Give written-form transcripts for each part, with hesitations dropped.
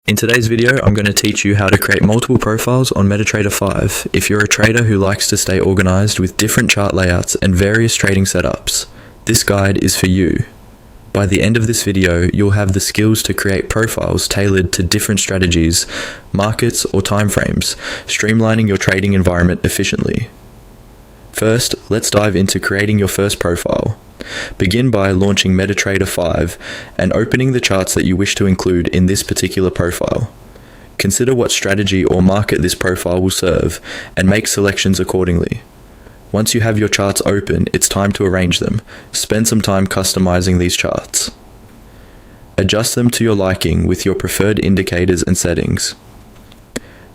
In today's video, I'm going to teach you how to create multiple profiles on MetaTrader 5 if you're a trader who likes to stay organized with different chart layouts and various trading setups. This guide is for you. By the end of this video, you'll have the skills to create profiles tailored to different strategies, markets, or timeframes, streamlining your trading environment efficiently. First, let's dive into creating your first profile. Begin by launching MetaTrader 5 and opening the charts that you wish to include in this particular profile. Consider what strategy or market this profile will serve and make selections accordingly. Once you have your charts open, it's time to arrange them. Spend some time customizing these charts. Adjust them to your liking with your preferred indicators and settings.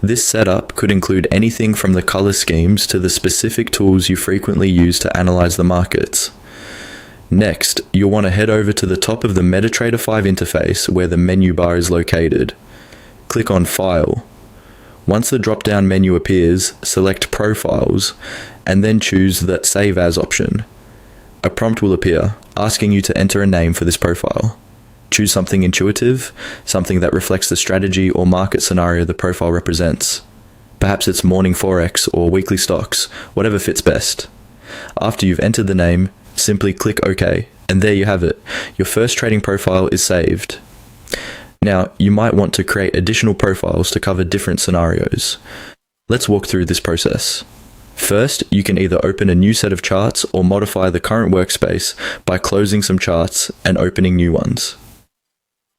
This setup could include anything from the color schemes to the specific tools you frequently use to analyze the markets. Next, you'll want to head over to the top of the MetaTrader 5 interface where the menu bar is located. Click on File. Once the drop-down menu appears, select Profiles, and then choose the Save As option. A prompt will appear, asking you to enter a name for this profile. Choose something intuitive, something that reflects the strategy or market scenario the profile represents. Perhaps it's morning forex or weekly stocks, whatever fits best. After you've entered the name, simply click OK, and there you have it. Your first trading profile is saved. Now, you might want to create additional profiles to cover different scenarios. Let's walk through this process. First, you can either open a new set of charts or modify the current workspace by closing some charts and opening new ones.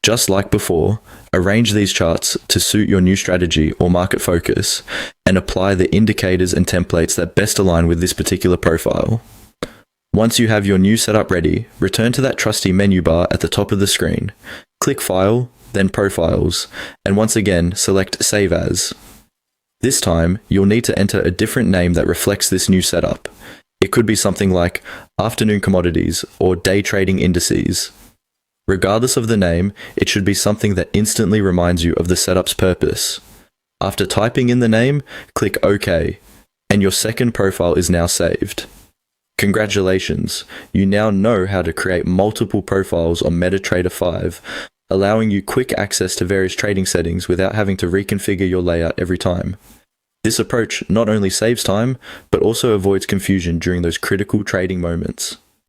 Just like before, arrange these charts to suit your new strategy or market focus, and apply the indicators and templates that best align with this particular profile. Once you have your new setup ready, return to that trusty menu bar at the top of the screen. Click File, then Profiles, and once again select Save As. This time, you'll need to enter a different name that reflects this new setup. It could be something like Afternoon Commodities or Day Trading Indices. Regardless of the name, it should be something that instantly reminds you of the setup's purpose. After typing in the name, click OK, and your second profile is now saved. Congratulations, you now know how to create multiple profiles on MetaTrader 5, allowing you quick access to various trading settings without having to reconfigure your layout every time. This approach not only saves time, but also avoids confusion during those critical trading moments.